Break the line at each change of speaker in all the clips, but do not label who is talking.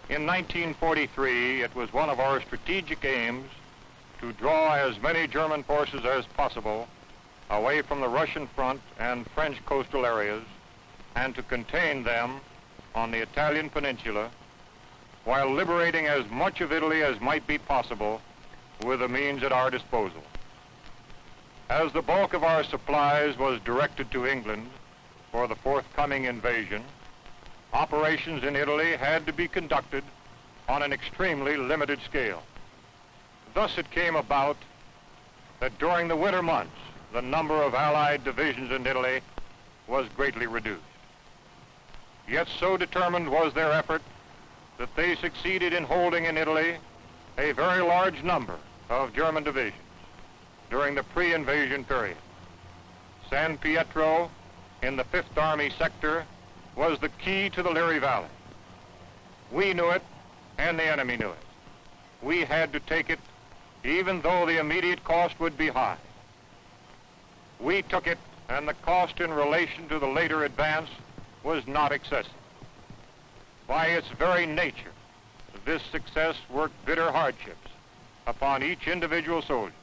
In 1943, it was one of our strategic aims to draw as many German forces as possible away from the Russian front and French coastal areas and to contain them on the Italian peninsula while liberating as much of Italy as might be possible with the means at our disposal. As the bulk of our supplies was directed to England for the forthcoming invasion, operations in Italy had to be conducted on an extremely limited scale. Thus it came about that during the winter months, the number of Allied divisions in Italy was greatly reduced. Yet so determined was their effort that they succeeded in holding in Italy a very large number of German divisions during the pre-invasion period. San Pietro in the 5th Army sector was the key to the Liri Valley. We knew it, and the enemy knew it. We had to take it, even though the immediate cost would be high. We took it, and the cost in relation to the later advance was not excessive. By its very nature, this success worked bitter hardships upon each individual soldier,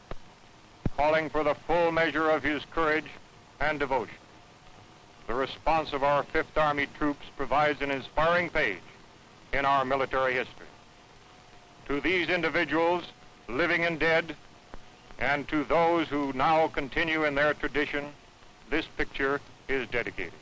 calling for the full measure of his courage and devotion. The response of our 5th Army troops provides an inspiring page in our military history. To these individuals, living and dead, and to those who now continue in their tradition, this picture is dedicated.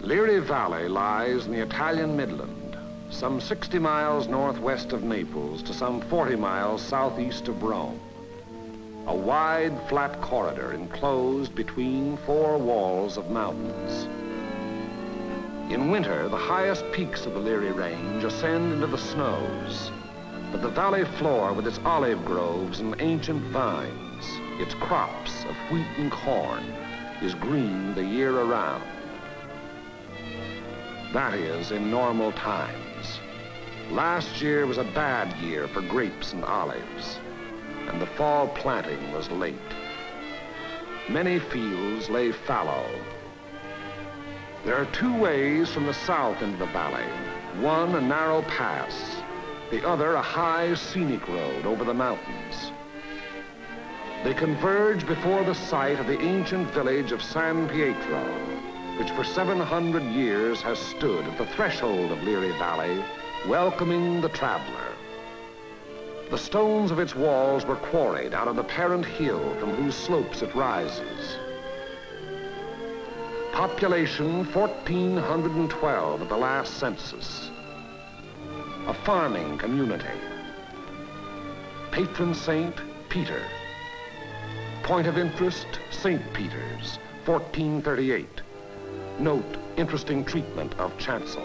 Liri Valley lies in the Italian Midland, some 60 miles northwest of Naples to some 40 miles southeast of Rome. A wide, flat corridor enclosed between 4 walls of mountains. In winter, the highest peaks of the Liri Range ascend into the snows, but the valley floor with its olive groves and ancient vines, its crops of wheat and corn, is green the year around. That is, in normal times. Last year was a bad year for grapes and olives, and the fall planting was late. Many fields lay fallow. There are 2 ways from the south into the valley. One, a narrow pass. The other, a high, scenic road over the mountains. They converge before the site of the ancient village of San Pietro, which for 700 years has stood at the threshold of Liri Valley, welcoming the traveler. The stones of its walls were quarried out of the parent hill from whose slopes it rises. Population 1,412 at the last census. A farming community. Patron saint, Peter. Point of interest, St. Peter's, 1438. Note, interesting treatment of chancel.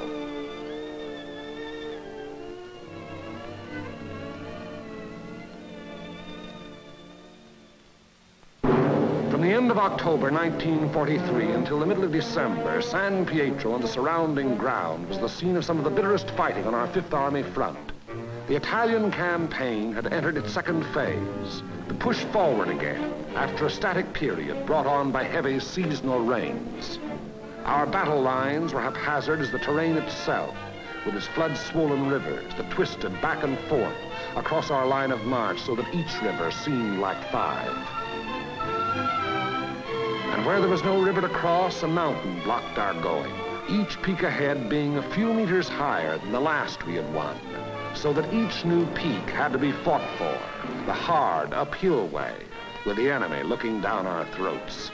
From the end of October 1943 until the middle of December, San Pietro and the surrounding ground was the scene of some of the bitterest fighting on our 5th Army front. The Italian campaign had entered its second phase, to push forward again after a static period brought on by heavy seasonal rains. Our battle lines were haphazard as the terrain itself, with its flood-swollen rivers that twisted back and forth across our line of march so that each river seemed like 5. And where there was no river to cross, a mountain blocked our going, each peak ahead being a few meters higher than the last we had won, so that each new peak had to be fought for, the hard, uphill way, with the enemy looking down our throats.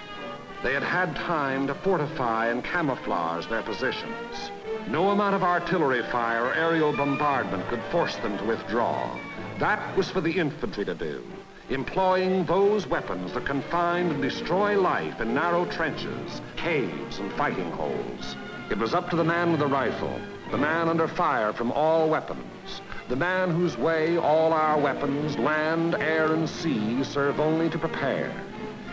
They had had time to fortify and camouflage their positions. No amount of artillery fire or aerial bombardment could force them to withdraw. That was for the infantry to do, employing those weapons that can find and destroy life in narrow trenches, caves, and fighting holes. It was up to the man with the rifle, the man under fire from all weapons, the man whose way all our weapons, land, air, and sea, serve only to prepare.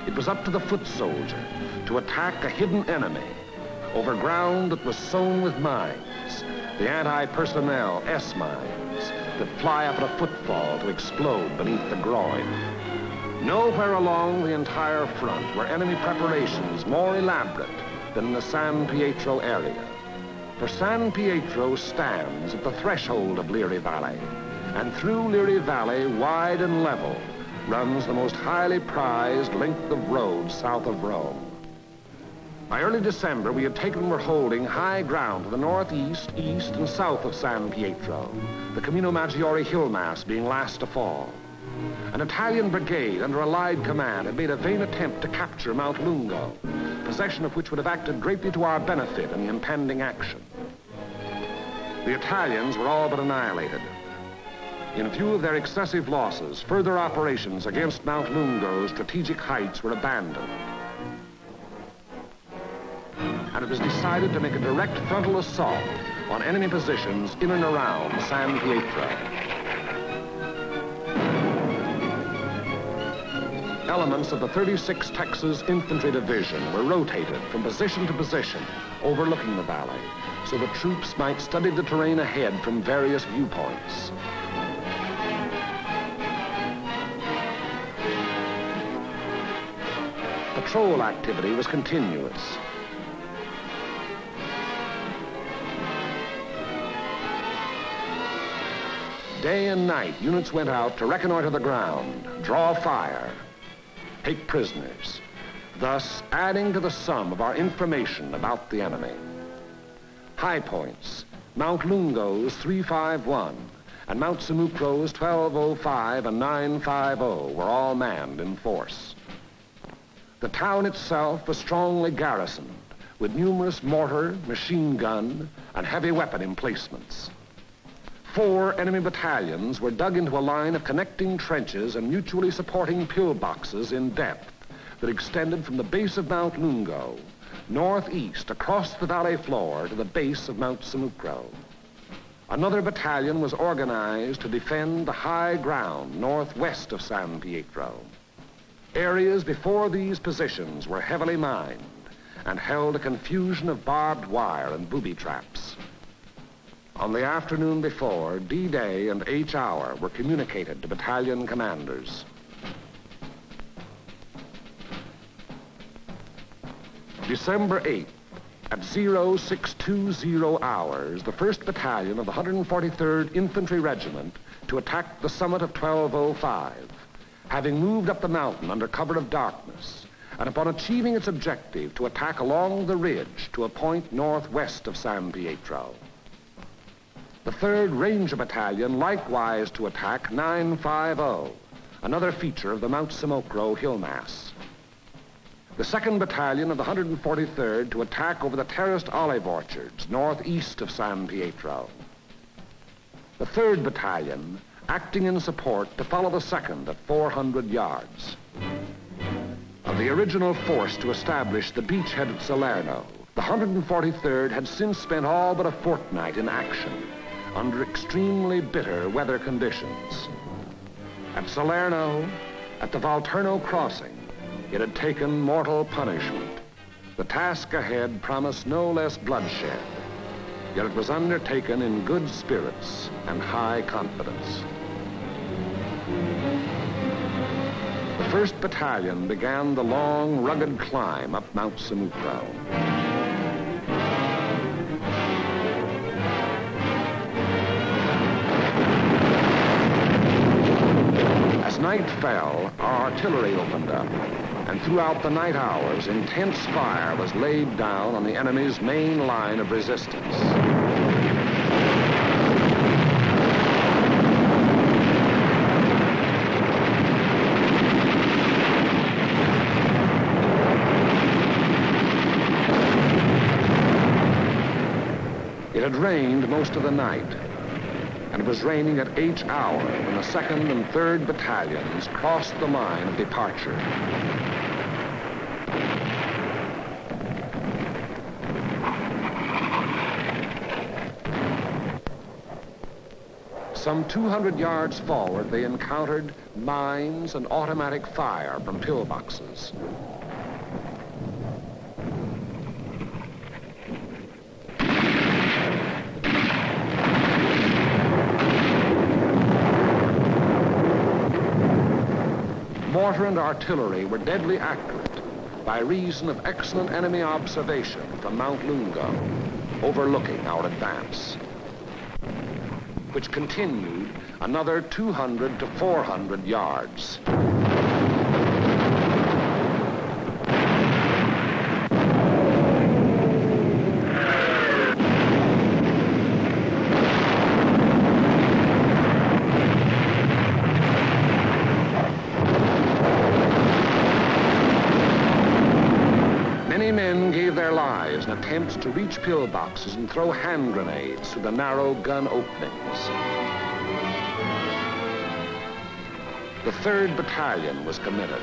It was up to the foot soldier to attack a hidden enemy over ground that was sown with mines, the anti-personnel S-mines that fly up at a footfall to explode beneath the groin. Nowhere along the entire front were enemy preparations more elaborate than in the San Pietro area. For San Pietro stands at the threshold of Liri Valley, and through Liri Valley, wide and level, runs the most highly prized length of road south of Rome. By early December, we had taken and were holding high ground to the northeast, east, and south of San Pietro, the Camino Maggiore hill mass being last to fall. An Italian brigade under Allied command had made a vain attempt to capture Mount Lungo, possession of which would have acted greatly to our benefit in the impending action. The Italians were all but annihilated. In view of their excessive losses, further operations against Mount Lungo's strategic heights were abandoned. And it was decided to make a direct frontal assault on enemy positions in and around San Pietro. Elements of the 36th Texas Infantry Division were rotated from position to position, overlooking the valley, so the troops might study the terrain ahead from various viewpoints. Patrol activity was continuous. Day and night, units went out to reconnoiter the ground, draw fire, take prisoners, thus adding to the sum of our information about the enemy. High points, Mount Lungo's 351 and Mount Samucro's 1205 and 950 were all manned in force. The town itself was strongly garrisoned with numerous mortar, machine gun, and heavy weapon emplacements. 4 enemy battalions were dug into a line of connecting trenches and mutually supporting pillboxes in depth that extended from the base of Mount Lungo, northeast across the valley floor to the base of Mount Samucro. Another battalion was organized to defend the high ground northwest of San Pietro. Areas before these positions were heavily mined and held a confusion of barbed wire and booby traps. On the afternoon before, D-Day and H-Hour were communicated to battalion commanders. December 8th, at 0620 hours, the 1st Battalion of the 143rd Infantry Regiment to attack the summit of 1205, having moved up the mountain under cover of darkness, and upon achieving its objective to attack along the ridge to a point northwest of San Pietro. The 3rd Ranger Battalion likewise to attack 950, another feature of the Mount Samucro hill mass. The 2nd Battalion of the 143rd to attack over the terraced olive orchards northeast of San Pietro. The 3rd Battalion acting in support to follow the 2nd at 400 yards. Of the original force to establish the beachhead at Salerno, the 143rd had since spent all but a fortnight in action under extremely bitter weather conditions. At Salerno, at the Volturno crossing, it had taken mortal punishment. The task ahead promised no less bloodshed, yet it was undertaken in good spirits and high confidence. The 1st Battalion began the long, rugged climb up Mount Samucro. As night fell, our artillery opened up, and throughout the night hours, intense fire was laid down on the enemy's main line of resistance. It had most of the night, and it was raining at each hour when the 2nd and 3rd Battalions crossed the line of departure. Some 200 yards forward, they encountered mines and automatic fire from pillboxes. Mortar and artillery were deadly accurate by reason of excellent enemy observation from Mount Lungo, overlooking our advance, which continued another 200 to 400 yards. Many men gave their lives in attempts to reach pillboxes and throw hand grenades through the narrow gun openings. The 3rd Battalion was committed.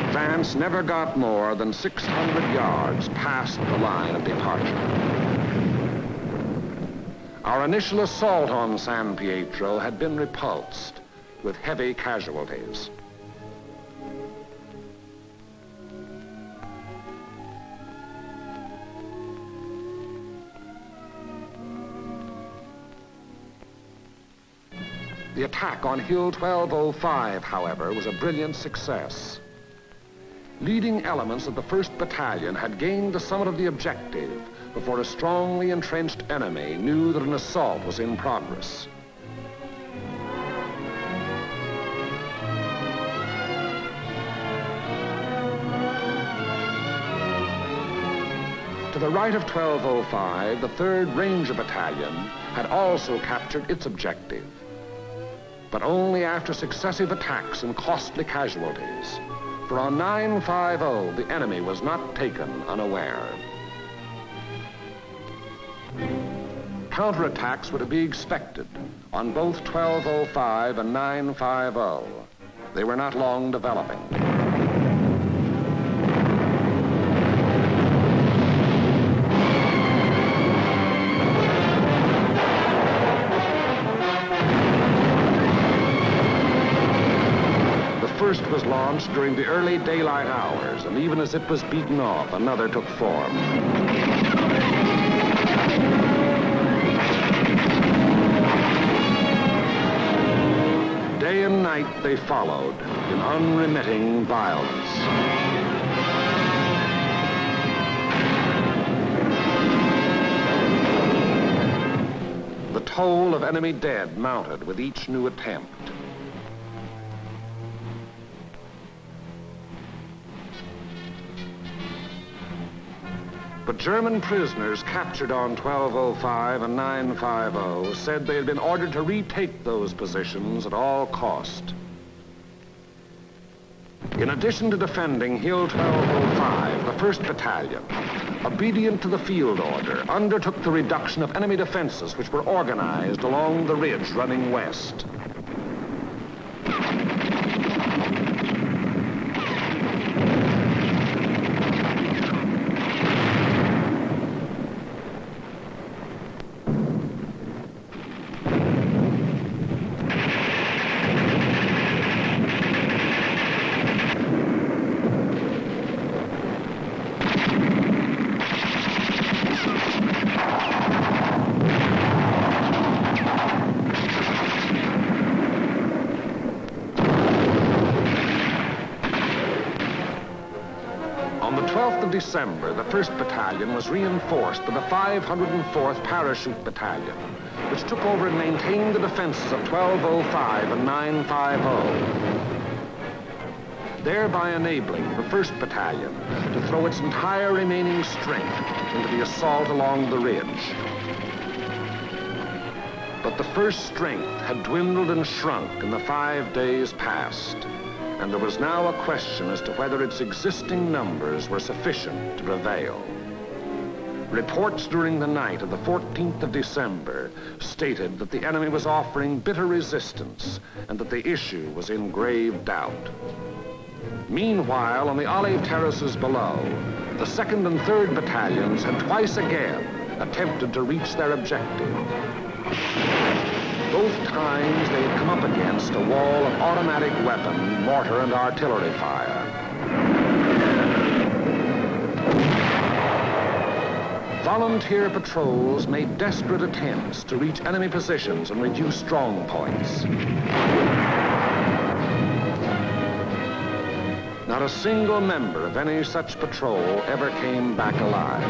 Advance never got more than 600 yards past the line of departure. Our initial assault on San Pietro had been repulsed with heavy casualties. The attack on Hill 1205, however, was a brilliant success. Leading elements of the 1st Battalion had gained the summit of the objective before a strongly entrenched enemy knew that an assault was in progress. To the right of 1205, the 3rd Ranger Battalion had also captured its objective, but only after successive attacks and costly casualties. For on 950, the enemy was not taken unaware. Counterattacks were to be expected on both 1205 and 950. They were not long developing. First was launched during the early daylight hours, and even as it was beaten off, another took form. Day and night they followed in unremitting violence. The toll of enemy dead mounted with each new attempt. But German prisoners captured on 1205 and 950 said they had been ordered to retake those positions at all cost. In addition to defending Hill 1205, the 1st Battalion, obedient to the field order, undertook the reduction of enemy defenses which were organized along the ridge running west. December, the 1st Battalion was reinforced by the 504th Parachute Battalion, which took over and maintained the defenses of 1205 and 950. thereby enabling the 1st Battalion to throw its entire remaining strength into the assault along the ridge. But the 1st strength had dwindled and shrunk in the 5 days past, and there was now a question as to whether its existing numbers were sufficient to prevail. Reports during the night of the 14th of December stated that the enemy was offering bitter resistance and that the issue was in grave doubt. Meanwhile, on the olive terraces below, the 2nd and 3rd Battalions had twice again attempted to reach their objective. Both times they had come up against a wall of automatic weapon, mortar, and artillery fire. Volunteer patrols made desperate attempts to reach enemy positions and reduce strong points. Not a single member of any such patrol ever came back alive.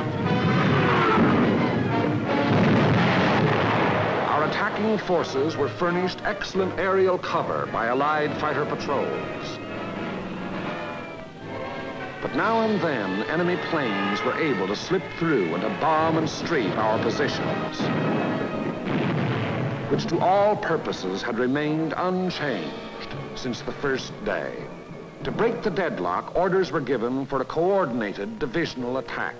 Our attacking forces were furnished excellent aerial cover by Allied fighter patrols. But now and then, enemy planes were able to slip through and to bomb and strafe our positions, which to all purposes had remained unchanged since the first day. To break the deadlock, orders were given for a coordinated divisional attack.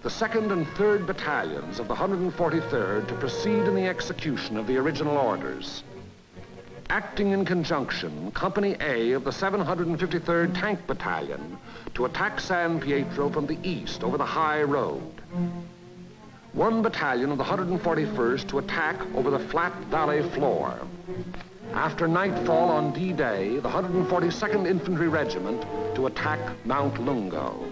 The 2nd and 3rd Battalions of the 143rd to proceed in the execution of the original orders. Acting in conjunction, Company A of the 753rd Tank Battalion to attack San Pietro from the east over the high road. 1 battalion of the 141st to attack over the flat valley floor. After nightfall on D-Day, the 142nd Infantry Regiment to attack Mount Lungo.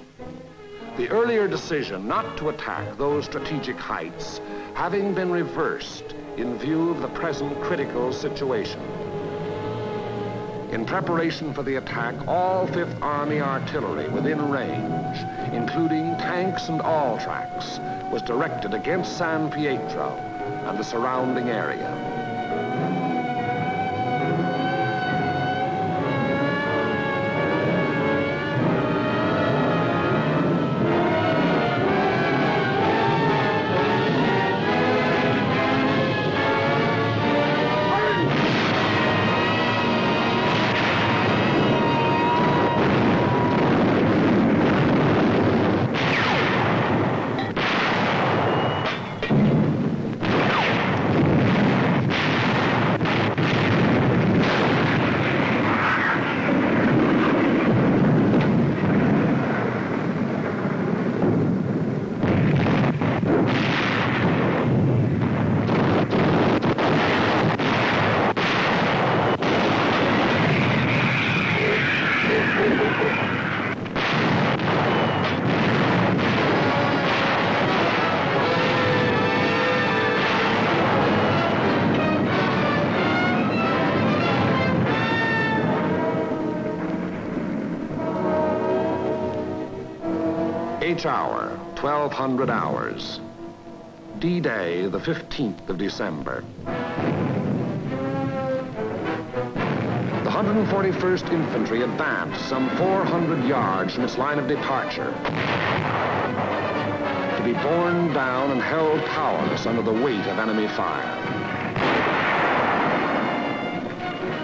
The earlier decision not to attack those strategic heights having been reversed in view of the present critical situation. In preparation for the attack, all 5th Army artillery within range, including tanks and all tracks, was directed against San Pietro and the surrounding area. Hour, 1200 hours. D-Day, the 15th of December. The 141st Infantry advanced some 400 yards from its line of departure, to be borne down and held powerless under the weight of enemy fire.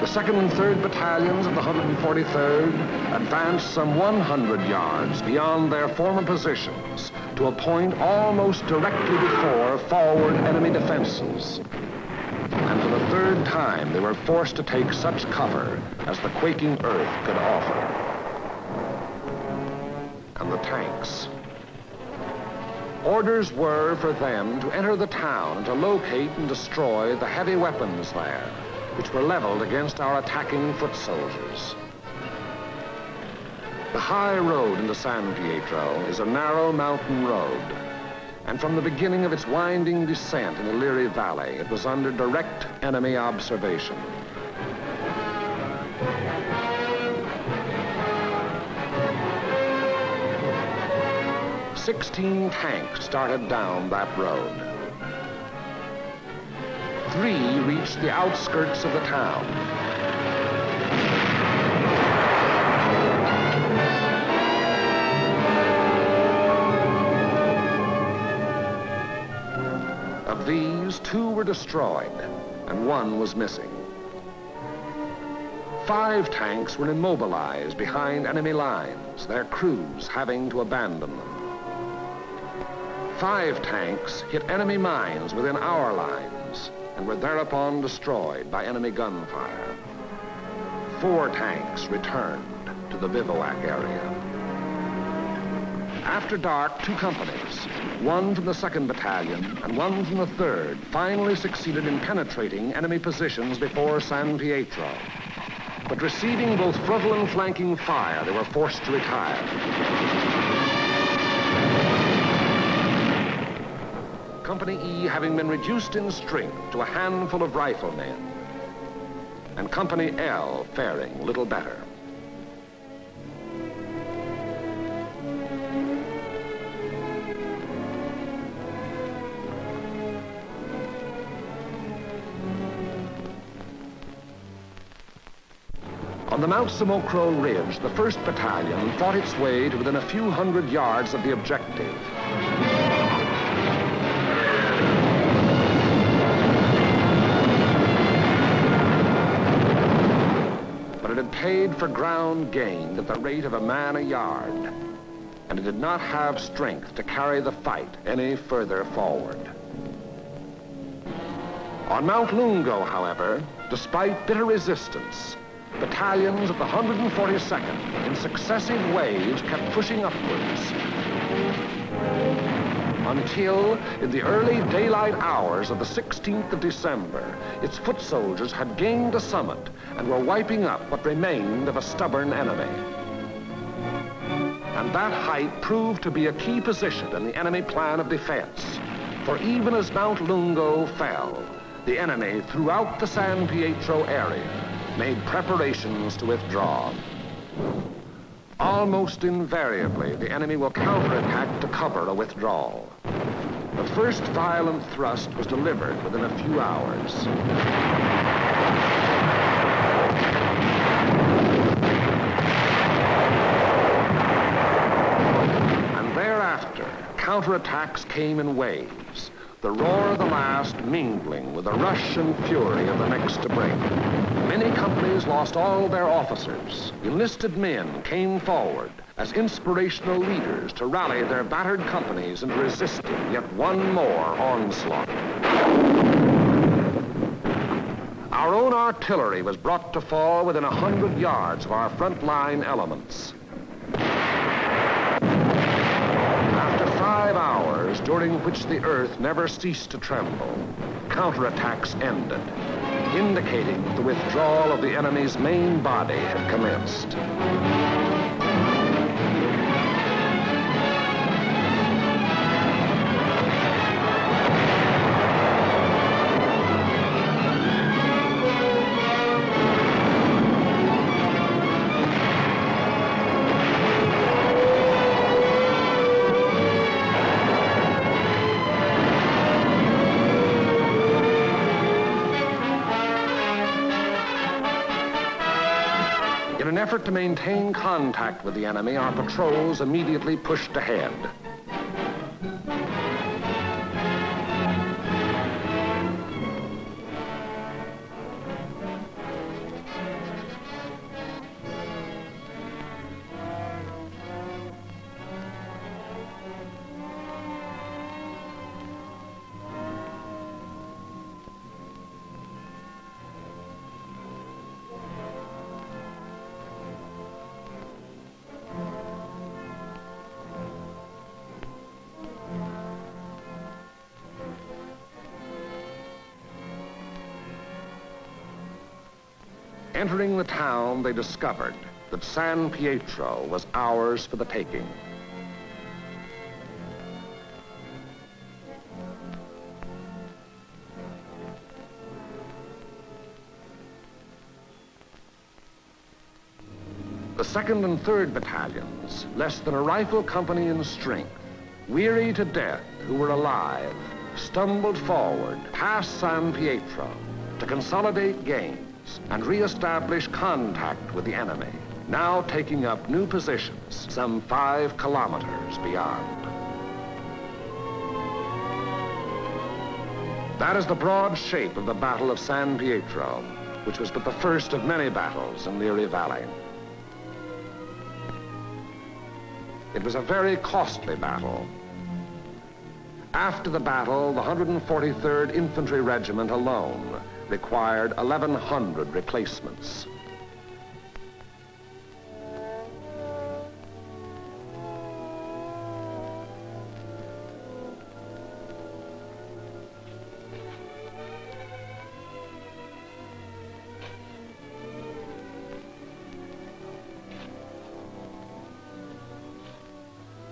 The 2nd and 3rd Battalions of the 143rd advanced some 100 yards beyond their former positions to a point almost directly before forward enemy defenses. And for the 3rd time, they were forced to take such cover as the quaking earth could offer. And the tanks. Orders were for them to enter the town and to locate and destroy the heavy weapons there, which were leveled against our attacking foot soldiers. The high road into San Pietro is a narrow mountain road, and from the beginning of its winding descent in the Liri Valley, it was under direct enemy observation. "16 tanks started down that road. 3 reached the outskirts of the town. Of these, 2 were destroyed, and 1 was missing. 5 tanks were immobilized behind enemy lines, their crews having to abandon them. 5 tanks hit enemy mines within our lines and were thereupon destroyed by enemy gunfire. 4 tanks returned to the bivouac area. After dark, 2 companies, 1 from the 2nd Battalion and 1 from the 3rd, finally succeeded in penetrating enemy positions before San Pietro. But receiving both frontal and flanking fire, they were forced to retire. Company E having been reduced in strength to a handful of riflemen, and Company L faring little better. On the Mount Samocro Ridge, the 1st Battalion fought its way to within a few hundred yards of the objective. But it had paid for ground gained at the rate of a man a yard, and it did not have strength to carry the fight any further forward. On Mount Lungo, however, despite bitter resistance, battalions of the 142nd in successive waves kept pushing upwards until, in the early daylight hours of the 16th of December, its foot soldiers had gained the summit and were wiping up what remained of a stubborn enemy. And that height proved to be a key position in the enemy plan of defense, for even as Mount Lungo fell, the enemy throughout the San Pietro area made preparations to withdraw. Almost invariably, the enemy will counterattack to cover a withdrawal. The first violent thrust was delivered within a few hours. And thereafter, counterattacks came in waves, the roar of the last mingling with the rush and fury of the next to break. Many companies lost all their officers. Enlisted men came forward as inspirational leaders to rally their battered companies into resisting yet one more onslaught. Our own artillery was brought to fall within 100 yards of our front-line elements. After 5 hours, during which the earth never ceased to tremble, counterattacks ended, indicating that the withdrawal of the enemy's main body had commenced. In an effort to maintain contact with the enemy, our patrols immediately pushed ahead. Entering the town, they discovered that San Pietro was ours for the taking. The 2nd and 3rd battalions, less than a rifle company in strength, weary to death who were alive, stumbled forward past San Pietro to consolidate gains and re-establish contact with the enemy, now taking up new positions some 5 kilometers beyond. That is the broad shape of the Battle of San Pietro, which was but the first of many battles in the Erie Valley. It was a very costly battle. After the battle, the 143rd Infantry Regiment alone required 1,100 replacements.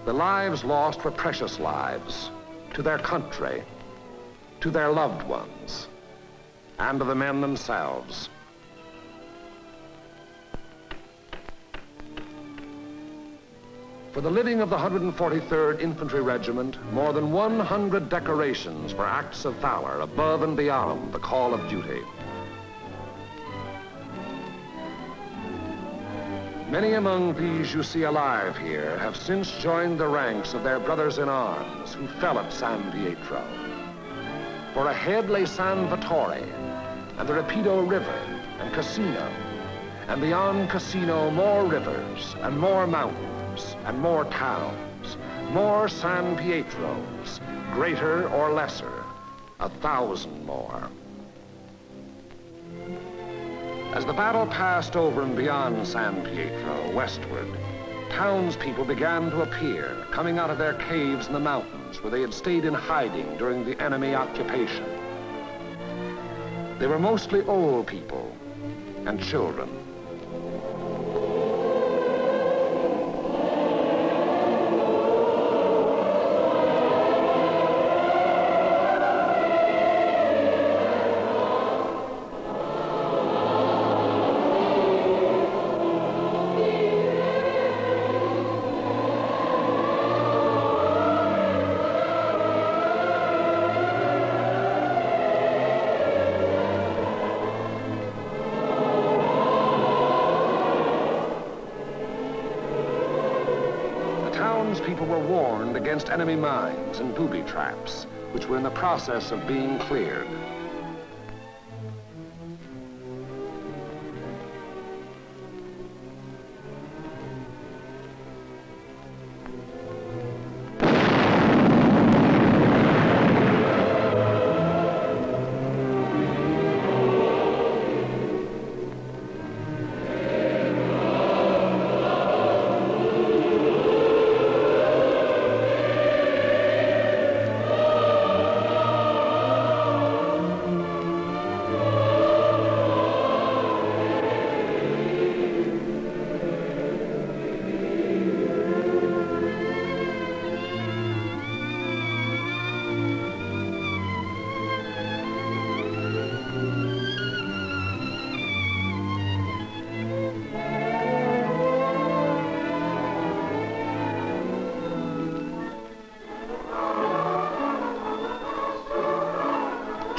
The lives lost were precious lives to their country, to their loved ones, and to the men themselves. For the living of the 143rd Infantry Regiment, more than 100 decorations for acts of valor above and beyond the call of duty. Many among these you see alive here have since joined the ranks of their brothers in arms who fell at San Pietro. For ahead lay San Vittore and the Rapido River and Cassino, and beyond Cassino more rivers and more mountains and more towns, more San Pietros, greater or lesser, 1,000 more. As the battle passed over and beyond San Pietro, westward, townspeople began to appear, coming out of their caves in the mountains where they had stayed in hiding during the enemy occupation. They were mostly old people and children. People were warned against enemy mines and booby traps, which were in the process of being cleared.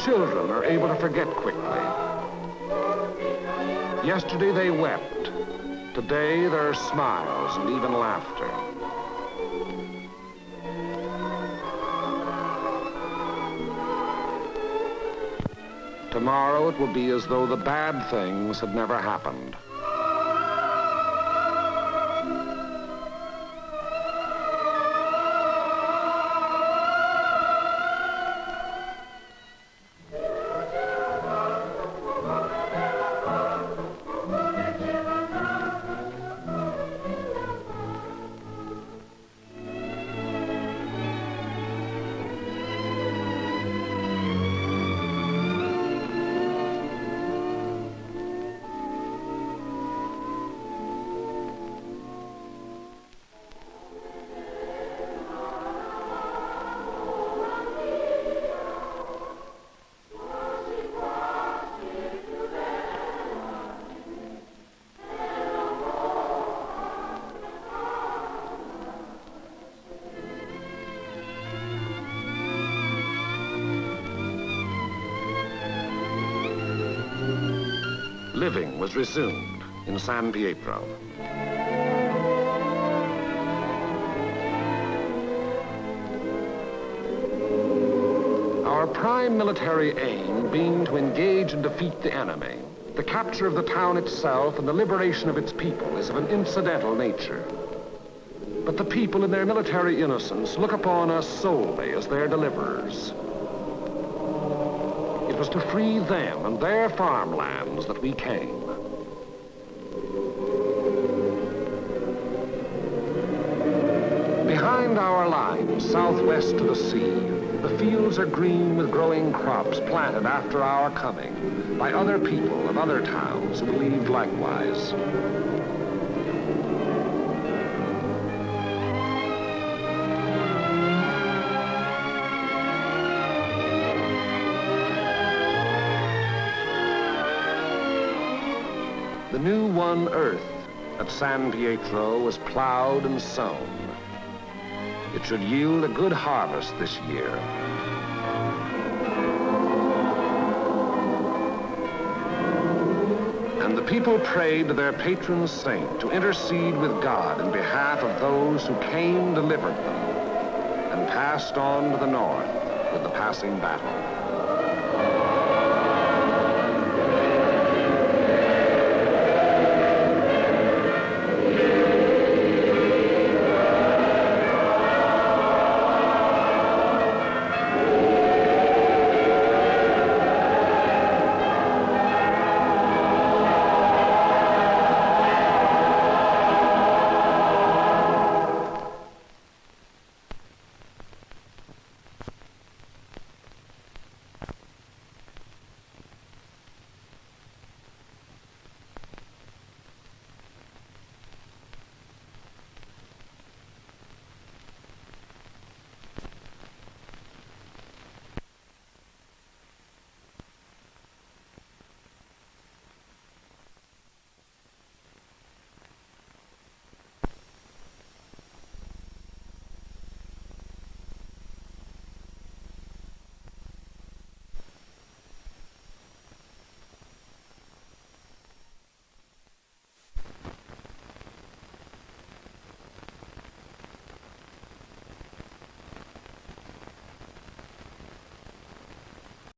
Children are able to forget quickly. Yesterday they wept. Today there are smiles and even laughter. Tomorrow it will be as though the bad things had never happened. Living was resumed in San Pietro. Our prime military aim being to engage and defeat the enemy, the capture of the town itself and the liberation of its people is of an incidental nature. But the people in their military innocence look upon us solely as their deliverers. It was to free them and their farmlands that we came. Behind our lines, southwest to the sea, the fields are green with growing crops planted after our coming by other people of other towns who believed likewise. The new won earth at San Pietro was plowed and sown. It should yield a good harvest this year. And the people prayed to their patron saint to intercede with God in behalf of those who came, delivered them, and passed on to the north with the passing battle.